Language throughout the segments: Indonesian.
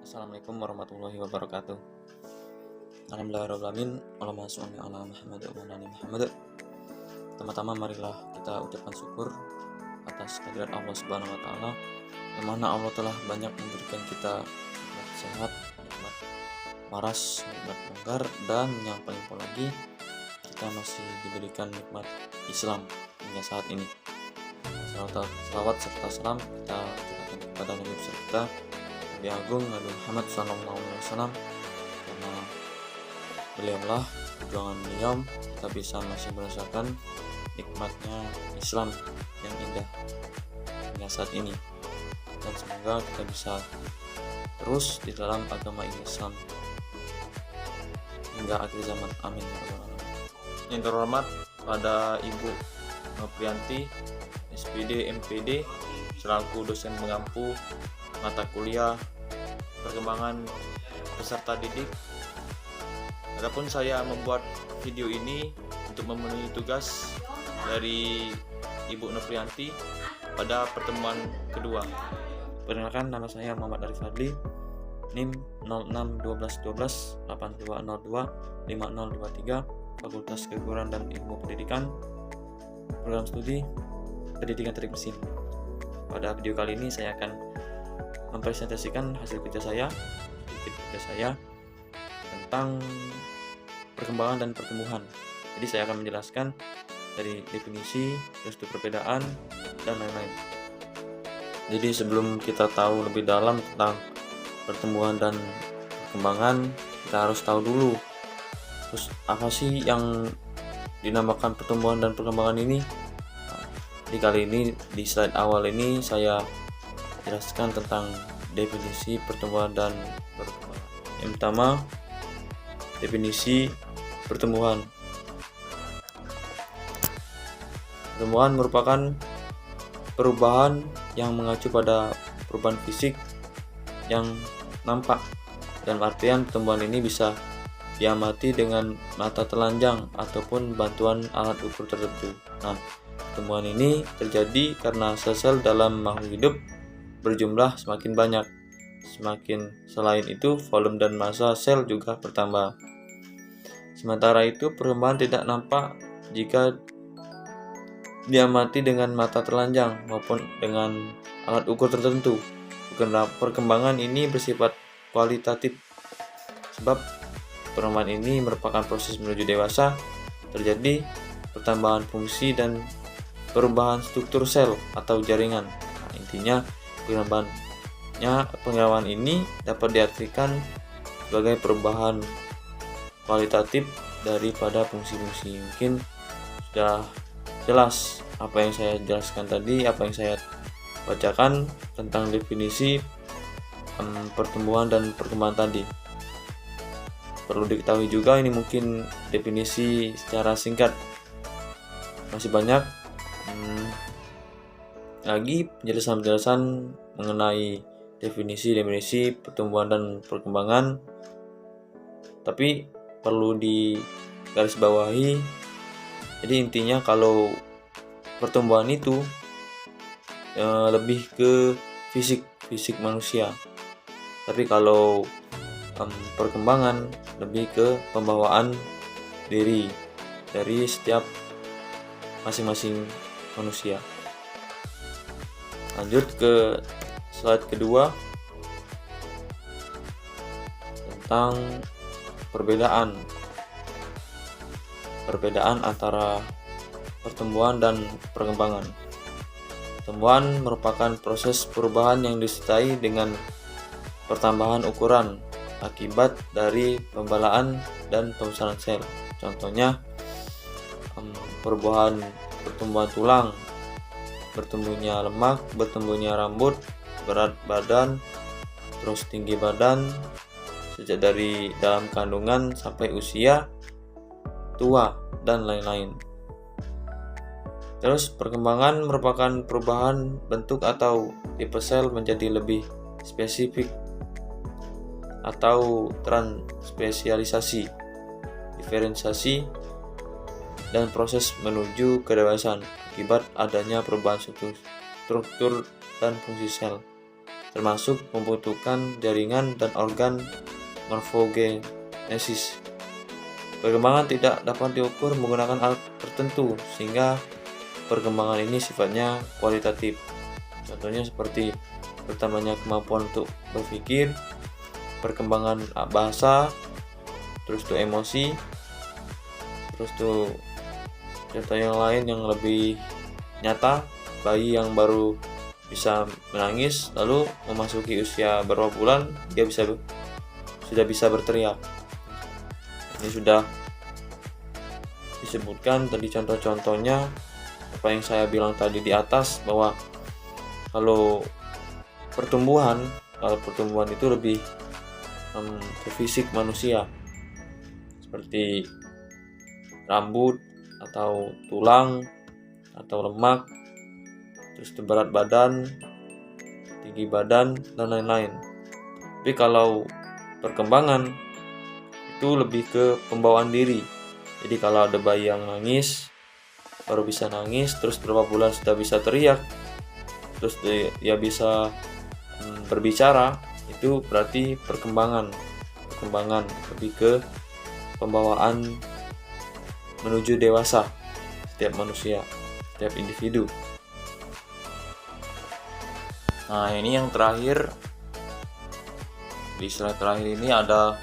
Assalamualaikum warahmatullahi wabarakatuh. Alhamdulillahirrahmanirrahim. Allahumma sholli ala Muhammad wa ala ali Muhammad. Pertama-tama marilah kita ucapkan syukur atas kehadirat Allah Subhanahu wa taala, yang mana Allah telah banyak memberikan kita nikmat sehat, nikmat waras, nikmat longgar, dan yang paling pol lagi kita masih diberikan nikmat Islam hingga saat ini. Salawat serta salam kita ucapkan kepada Nabi besar kita Nabi Agung Nabi Muhammad SAW, karena beliaulah perjuangan beliau kita bisa masih merasakan nikmatnya Islam yang indah hingga saat ini, dan semoga kita bisa terus di dalam agama Islam hingga akhir zaman, amin. Yang terhormat pada Ibu Noprianti, SPD MPD, selaku dosen pengampu mata kuliah perkembangan peserta didik. Adapun saya membuat video ini untuk memenuhi tugas dari Ibu Noprianti pada pertemuan kedua. Perkenalkan, nama saya Muhammad Arif Fadli, NIM 06121282025023, Fakultas Keguruan dan Ilmu Pendidikan, Program Studi Pendidikan Teknik Mesin. Pada video kali ini saya akan mempresentasikan hasil kerja saya tentang perkembangan dan pertumbuhan. Jadi saya akan menjelaskan dari definisi, struktur perbedaan, dan lain-lain. Jadi sebelum kita tahu lebih dalam tentang pertumbuhan dan perkembangan, kita harus tahu dulu terus apa sih yang dinamakan pertumbuhan dan perkembangan ini. Di kali ini, di slide awal ini saya jelaskan tentang definisi pertumbuhan dan perkembangan. Yang pertama, definisi pertumbuhan. Pertumbuhan merupakan perubahan yang mengacu pada perubahan fisik yang nampak. Dalam artian, pertumbuhan ini bisa diamati dengan mata telanjang ataupun bantuan alat ukur tertentu. Nah, pertumbuhan ini terjadi karena sel-sel dalam makhluk hidup berjumlah semakin banyak. Selain itu, volume dan massa sel juga bertambah. Sementara itu, perkembangan tidak nampak jika diamati dengan mata telanjang maupun dengan alat ukur tertentu. Perkembangan ini bersifat kualitatif, sebab perkembangan ini merupakan proses menuju dewasa. Terjadi pertambahan fungsi dan perubahan struktur sel atau jaringan. Nah, intinya perkembangan ini dapat diartikan sebagai perubahan kualitatif daripada fungsi-fungsi. Mungkin sudah jelas apa yang saya jelaskan tadi, apa yang saya bacakan tentang definisi pertumbuhan dan perkembangan tadi. Perlu diketahui juga, ini mungkin definisi secara singkat, masih banyak lagi penjelasan-penjelasan mengenai definisi pertumbuhan dan perkembangan, tapi perlu digarisbawahi. Jadi intinya, kalau pertumbuhan itu lebih ke fisik manusia, tapi kalau perkembangan lebih ke pembawaan diri dari setiap masing-masing manusia. Lanjut ke slide kedua tentang perbedaan antara pertumbuhan dan perkembangan. Pertumbuhan merupakan proses perubahan yang disertai dengan pertambahan ukuran akibat dari pembelaan dan pembesaran sel. Contohnya, pertumbuhan tulang, bertumbuhnya lemak, bertumbuhnya rambut, berat badan, terus tinggi badan, sejak dari dalam kandungan sampai usia tua, dan lain-lain. Terus perkembangan merupakan perubahan bentuk atau tipe sel menjadi lebih spesifik atau transspesialisasi, diferensiasi, dan proses menuju kedewasaan akibat adanya perubahan struktur dan fungsi sel. termasuk pembentukan jaringan dan organ morfogenesis. Perkembangan tidak dapat diukur menggunakan alat tertentu, sehingga perkembangan ini sifatnya kualitatif. Contohnya seperti bertambahnya kemampuan untuk berpikir, perkembangan bahasa, terus tuh emosi, terus tuh contoh yang lain yang lebih nyata, bayi yang baru bisa menangis, lalu memasuki usia berapa bulan dia sudah bisa berteriak. Ini sudah disebutkan tadi contoh-contohnya apa yang saya bilang tadi di atas, bahwa kalau pertumbuhan itu lebih ke fisik manusia, seperti rambut atau tulang atau lemak, terus berat badan, tinggi badan, dan lain-lain. Tapi kalau perkembangan itu lebih ke pembawaan diri. Jadi kalau ada bayi yang nangis, baru bisa nangis, terus berapa bulan sudah bisa teriak, terus dia bisa berbicara, itu berarti perkembangan lebih ke pembawaan menuju dewasa setiap manusia, setiap individu. Nah, ini yang terakhir, di slide terakhir ini ada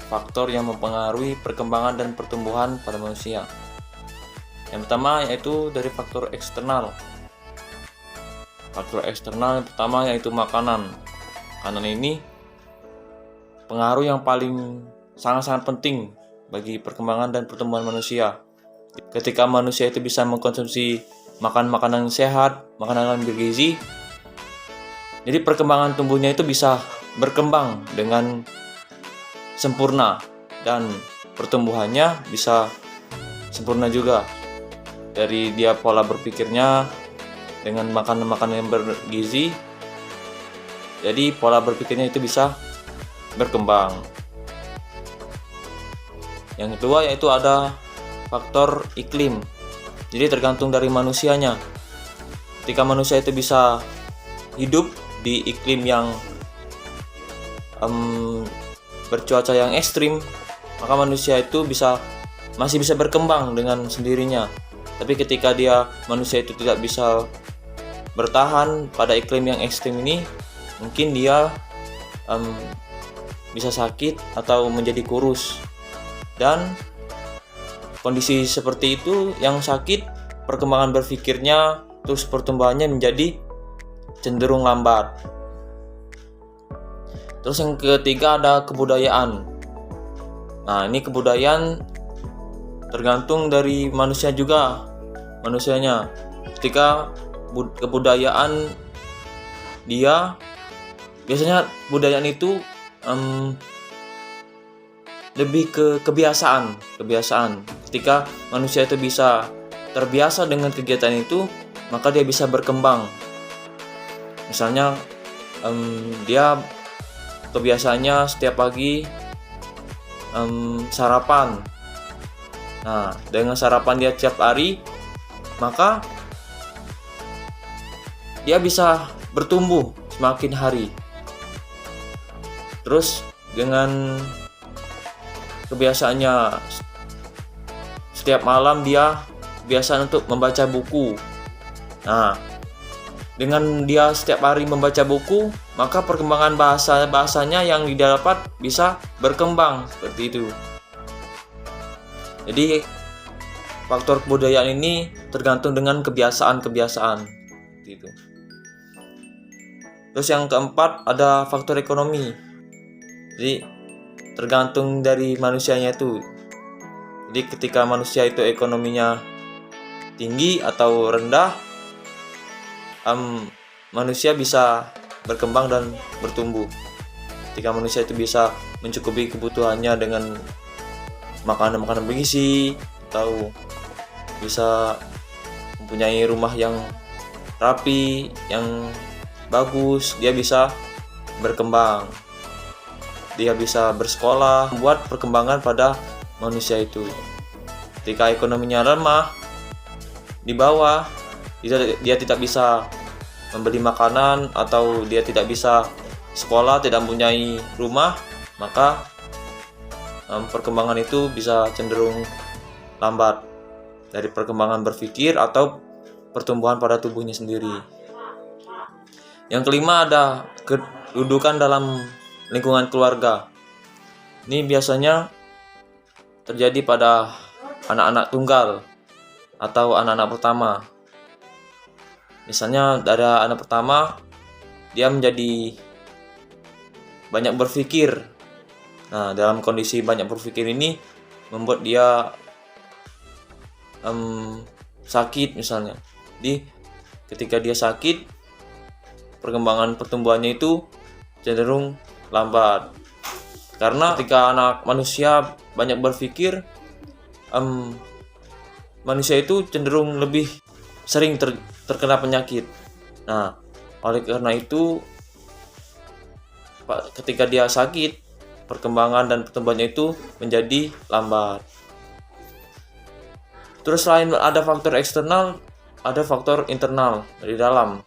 faktor yang mempengaruhi perkembangan dan pertumbuhan pada manusia. Yang pertama yaitu dari faktor eksternal. Faktor eksternal yang pertama yaitu makanan. Makanan ini pengaruh yang paling sangat-sangat penting bagi perkembangan dan pertumbuhan manusia. Ketika manusia itu bisa mengkonsumsi makanan sehat, makanan yang bergizi, jadi perkembangan tumbuhnya itu bisa berkembang dengan sempurna dan pertumbuhannya bisa sempurna juga. Dari dia pola berpikirnya dengan makanan-makanan yang bergizi, jadi pola berpikirnya itu bisa berkembang. Yang kedua yaitu ada faktor iklim. Jadi tergantung dari manusianya. Ketika manusia itu bisa hidup di iklim yang bercuaca yang ekstrim, maka manusia itu masih bisa berkembang dengan sendirinya. Tapi ketika manusia itu tidak bisa bertahan pada iklim yang ekstrim ini, mungkin dia bisa sakit atau menjadi kurus. Dan kondisi seperti itu yang sakit, perkembangan berpikirnya terus pertumbuhannya menjadi cenderung lambat. Terus yang ketiga ada kebudayaan. Nah, ini kebudayaan tergantung dari manusianya. Ketika kebudayaan biasanya kebudayaan itu lebih ke kebiasaan. Ketika manusia itu bisa terbiasa dengan kegiatan itu, maka dia bisa berkembang. Misalnya dia kebiasaannya setiap pagi sarapan. Nah, dengan sarapan dia setiap hari, maka dia bisa bertumbuh semakin hari. Terus dengan kebiasaannya setiap malam dia kebiasaan untuk membaca buku. Nah, dengan dia setiap hari membaca buku, maka perkembangan bahasanya yang didapat bisa berkembang seperti itu. Jadi faktor kebudayaan ini tergantung dengan kebiasaan gitu. Terus yang keempat ada faktor ekonomi. Jadi tergantung dari manusianya itu. Jadi ketika manusia itu ekonominya tinggi atau rendah, manusia bisa berkembang dan bertumbuh. Ketika manusia itu bisa mencukupi kebutuhannya dengan makanan bergizi, atau bisa mempunyai rumah yang rapi, yang bagus, dia bisa berkembang. Dia bisa bersekolah, membuat perkembangan pada manusia itu. Ketika ekonominya lemah, di bawah, dia tidak bisa membeli makanan, atau dia tidak bisa sekolah, tidak mempunyai rumah, maka perkembangan itu bisa cenderung lambat dari perkembangan berpikir atau pertumbuhan pada tubuhnya sendiri. Yang kelima ada kedudukan dalam lingkungan keluarga. Ini biasanya terjadi pada anak-anak tunggal atau anak-anak pertama. Misalnya dari anak pertama, dia menjadi banyak berpikir. Nah, dalam kondisi banyak berpikir ini membuat dia sakit misalnya. Jadi ketika dia sakit, perkembangan pertumbuhannya itu cenderung lambat. Karena ketika anak manusia banyak berpikir, manusia itu cenderung lebih sering terkena penyakit. Nah, oleh karena itu ketika dia sakit, perkembangan dan pertumbuhannya itu menjadi lambat. Terus selain ada faktor eksternal, ada faktor internal dari dalam.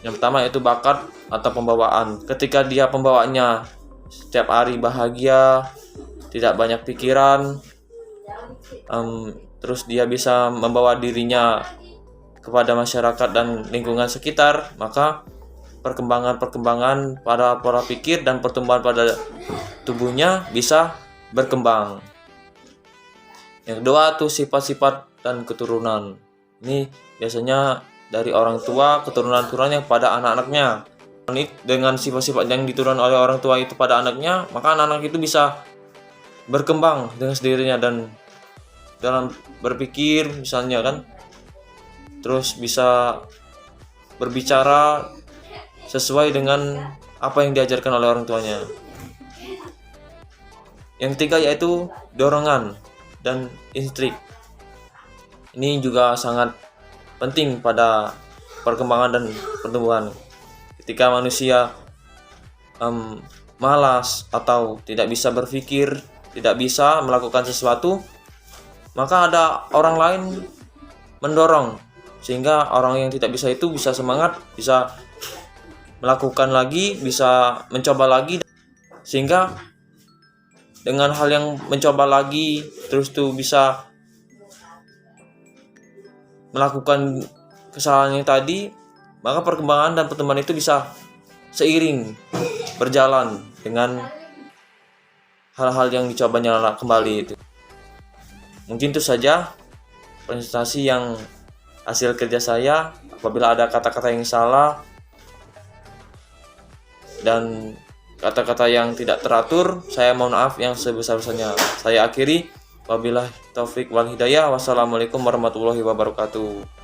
Yang pertama yaitu bakat atau pembawaan. Ketika dia pembawaannya setiap hari bahagia, tidak banyak pikiran, terus dia bisa membawa dirinya kepada masyarakat dan lingkungan sekitar, maka perkembangan pada pola pikir dan pertumbuhan pada tubuhnya bisa berkembang. Yang kedua tuh sifat-sifat dan keturunan. Ini biasanya dari orang tua, keturunan-keturunannya pada anak-anaknya. Dengan sifat-sifat yang diturunkan oleh orang tua itu pada anaknya, maka anak-anak itu bisa berkembang dengan sendirinya dan dalam berpikir misalnya kan, terus bisa berbicara sesuai dengan apa yang diajarkan oleh orang tuanya. Yang ketiga yaitu dorongan dan instrik. Ini juga sangat penting pada perkembangan dan pertumbuhan. Ketika manusia malas atau tidak bisa berpikir, tidak bisa melakukan sesuatu, maka ada orang lain mendorong sehingga orang yang tidak bisa itu bisa semangat, bisa melakukan lagi, bisa mencoba lagi, sehingga dengan hal yang mencoba lagi terus tuh bisa melakukan kesalahan yang tadi, maka perkembangan dan pertumbuhan itu bisa seiring berjalan dengan hal-hal yang dicobanya kembali itu. Mungkin itu saja presentasi yang hasil kerja saya. Apabila ada kata-kata yang salah dan kata-kata yang tidak teratur, saya mohon maaf yang sebesar-besarnya. Saya akhiri, wabillahi taufik wal hidayah. Wassalamualaikum warahmatullahi wabarakatuh.